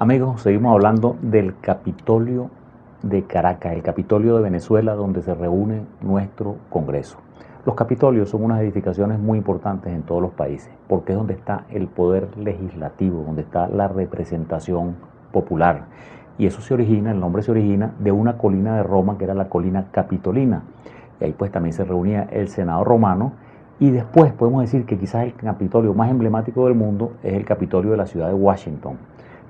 Amigos, seguimos hablando del Capitolio de Caracas, el Capitolio de Venezuela, donde se reúne nuestro Congreso. Los Capitolios son unas edificaciones muy importantes en todos los países, porque es donde está el poder legislativo, donde está la representación popular. Y eso se origina, el nombre se origina de una colina de Roma que era la colina Capitolina. Y ahí pues también se reunía el Senado romano. Y después podemos decir que quizás el Capitolio más emblemático del mundo es el Capitolio de la ciudad de Washington.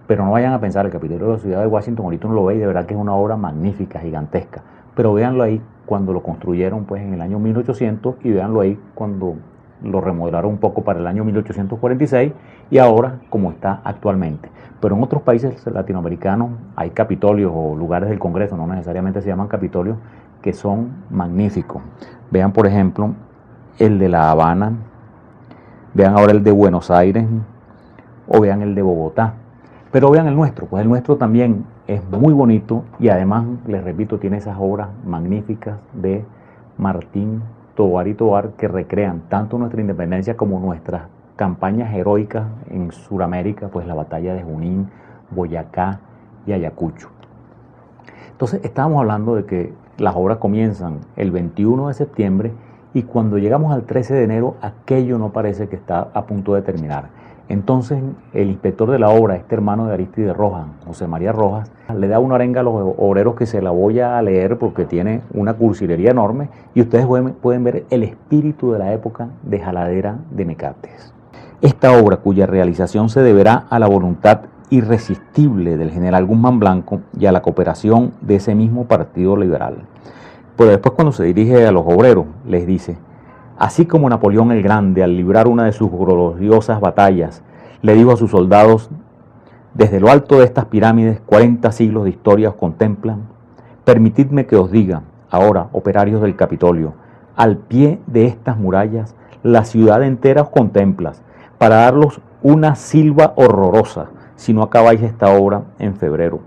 Pero no vayan a pensar, el Capitolio de la ciudad de Washington, ahorita uno lo ve y de verdad que es una obra magnífica, gigantesca. Pero véanlo ahí cuando lo construyeron pues en el año 1800 y véanlo ahí cuando lo remodelaron un poco para el año 1846 y ahora como está actualmente. Pero en otros países latinoamericanos hay capitolios o lugares del Congreso, no necesariamente se llaman capitolios, que son magníficos. Vean por ejemplo el de La Habana, vean ahora el de Buenos Aires o vean el de Bogotá. Pero vean el nuestro, pues el nuestro también es muy bonito y además, les repito, tiene esas obras magníficas de Martín Tovar y Tovar que recrean tanto nuestra independencia como nuestras campañas heroicas en Sudamérica, pues la batalla de Junín, Boyacá y Ayacucho. Entonces estábamos hablando de que las obras comienzan el 21 de septiembre y cuando llegamos al 13 de enero aquello no parece que está a punto de terminar. Entonces el inspector de la obra, este hermano de Aristide Rojas, José María Rojas, le da una arenga a los obreros que se la voy a leer porque tiene una cursilería enorme y ustedes pueden ver el espíritu de la época de Jaladera de Mecates. Esta obra, cuya realización se deberá a la voluntad irresistible del general Guzmán Blanco y a la cooperación de ese mismo Partido Liberal. Pero después cuando se dirige a los obreros, les dice: así como Napoleón el Grande, al librar una de sus gloriosas batallas, le dijo a sus soldados: desde lo alto de estas pirámides 40 siglos de historia os contemplan, permitidme que os diga, ahora, operarios del Capitolio, al pie de estas murallas la ciudad entera os contempla, para darlos una silba horrorosa, si no acabáis esta obra en febrero.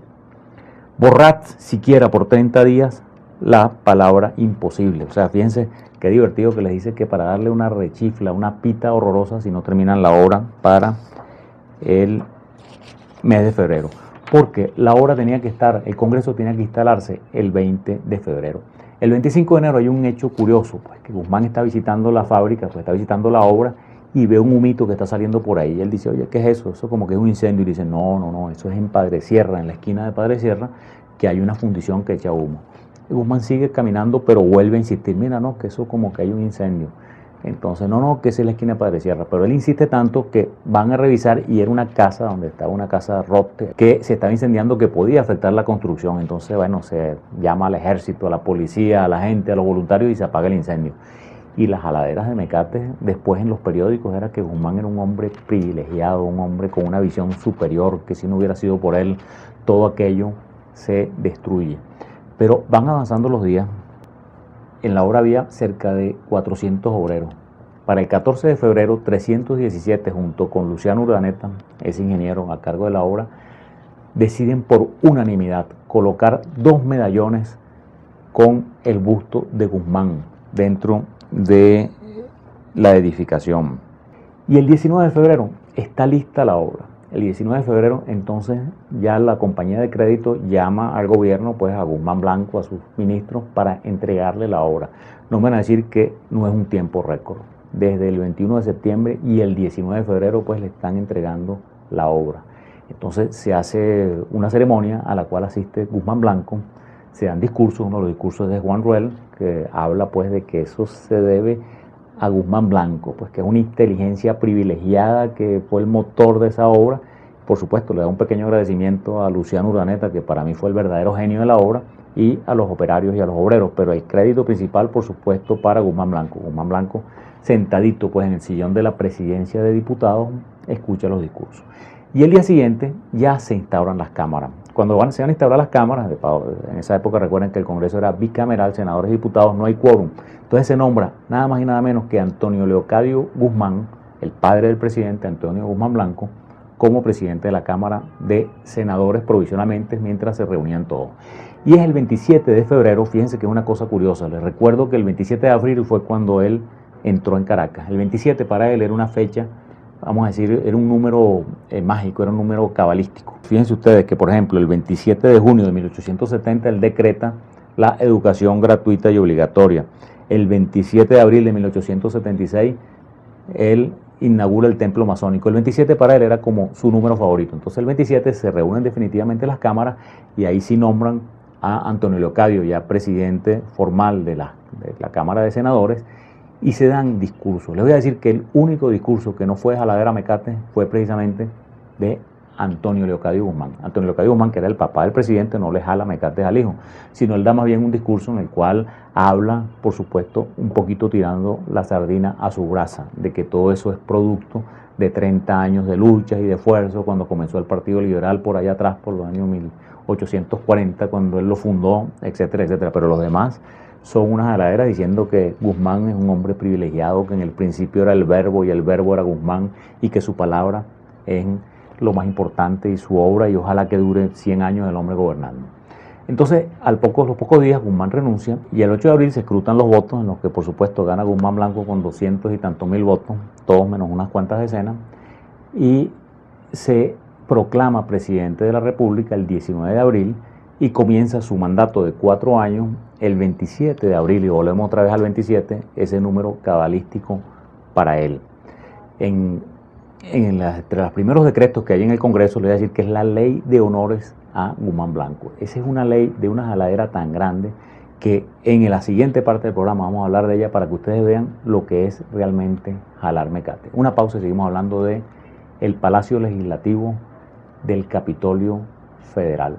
Borrad siquiera por 30 días la palabra imposible. O sea, fíjense qué divertido que les dice que para darle una rechifla, una pita horrorosa si no terminan la obra para el mes de febrero. Porque la obra tenía que estar, el Congreso tenía que instalarse el 20 de febrero. El 25 de enero hay un hecho curioso, pues que Guzmán está visitando la fábrica, pues está visitando la obra y ve un humito que está saliendo por ahí. Y él dice: oye, ¿qué es eso? Eso como que es un incendio. Y dice: no, eso es en Padre Sierra, en la esquina de Padre Sierra, que hay una fundición que echa humo. Y Guzmán sigue caminando, pero vuelve a insistir: mira, no, que eso como que hay un incendio. Entonces, no, que esa es la esquina de Padre Sierra. Pero él insiste tanto que van a revisar y era una casa donde estaba una casa rota que se estaba incendiando, que podía afectar la construcción. Entonces, bueno, se llama al ejército, a la policía, a la gente, a los voluntarios y se apaga el incendio. Y las jaladeras de Mecates después en los periódicos era que Guzmán era un hombre privilegiado, un hombre con una visión superior, que si no hubiera sido por él, todo aquello se destruye. Pero van avanzando los días. En la obra había cerca de 400 obreros. Para el 14 de febrero, 317, junto con Luciano Urdaneta, ese ingeniero a cargo de la obra, deciden por unanimidad colocar 2 medallones con el busto de Guzmán dentro de la edificación. Y el 19 de febrero está lista la obra. El 19 de febrero entonces ya la compañía de crédito llama al gobierno, pues a Guzmán Blanco, a sus ministros, para entregarle la obra. No me van a decir que no es un tiempo récord. Desde el 21 de septiembre y el 19 de febrero pues le están entregando la obra. Entonces se hace una ceremonia a la cual asiste Guzmán Blanco, se dan discursos, uno de los discursos es de Juan Ruel, que habla pues de que eso se debe a Guzmán Blanco, pues que es una inteligencia privilegiada, que fue el motor de esa obra. Por supuesto, le da un pequeño agradecimiento a Luciano Urdaneta, que para mí fue el verdadero genio de la obra, y a los operarios y a los obreros, pero el crédito principal, por supuesto, para Guzmán Blanco. Guzmán Blanco, sentadito pues en el sillón de la presidencia de diputados, escucha los discursos. Y el día siguiente ya se instauran las cámaras. Cuando se van a instaurar las cámaras, en esa época recuerden que el Congreso era bicameral, senadores y diputados, no hay quórum. Entonces se nombra nada más y nada menos que Antonio Leocadio Guzmán, el padre del presidente Antonio Guzmán Blanco, como presidente de la Cámara de Senadores provisionalmente mientras se reunían todos. Y es el 27 de febrero, fíjense que es una cosa curiosa, les recuerdo que el 27 de abril fue cuando él entró en Caracas. El 27 para él era una fecha vamos a decir, era un número mágico, era un número cabalístico. Fíjense ustedes que, por ejemplo, el 27 de junio de 1870 él decreta la educación gratuita y obligatoria. El 27 de abril de 1876 él inaugura el templo masónico. El 27 para él era como su número favorito. Entonces el 27 se reúnen definitivamente las cámaras y ahí sí nombran a Antonio Leocadio, ya presidente formal de la Cámara de Senadores, y se dan discursos. Les voy a decir que el único discurso que no fue jaladera mecate fue precisamente de Antonio Leocadio Guzmán. Antonio Leocadio Guzmán, que era el papá del presidente, no le jala mecates al hijo, sino él da más bien un discurso en el cual habla, por supuesto, un poquito tirando la sardina a su brasa, de que todo eso es producto de 30 años de luchas y de esfuerzo, cuando comenzó el Partido Liberal por allá atrás, por los años 1840, cuando él lo fundó, etcétera, etcétera. Pero los demás son unas jaladeras diciendo que Guzmán es un hombre privilegiado, que en el principio era el verbo y el verbo era Guzmán, y que su palabra es lo más importante y su obra, y ojalá que dure 100 años el hombre gobernando. Entonces, los pocos días Guzmán renuncia y el 8 de abril se escrutan los votos, en los que por supuesto gana Guzmán Blanco con 200 y tantos mil votos, todos menos unas cuantas decenas, y se proclama presidente de la República el 19 de abril y comienza su mandato de 4 años el 27 de abril, y volvemos otra vez al 27, ese número cabalístico para él. Entre los primeros decretos que hay en el Congreso, le voy a decir que es la ley de honores a Guzmán Blanco. Esa es una ley de una jaladera tan grande que en la siguiente parte del programa vamos a hablar de ella para que ustedes vean lo que es realmente jalar mecate. Una pausa y seguimos hablando de el Palacio Legislativo del Capitolio Federal.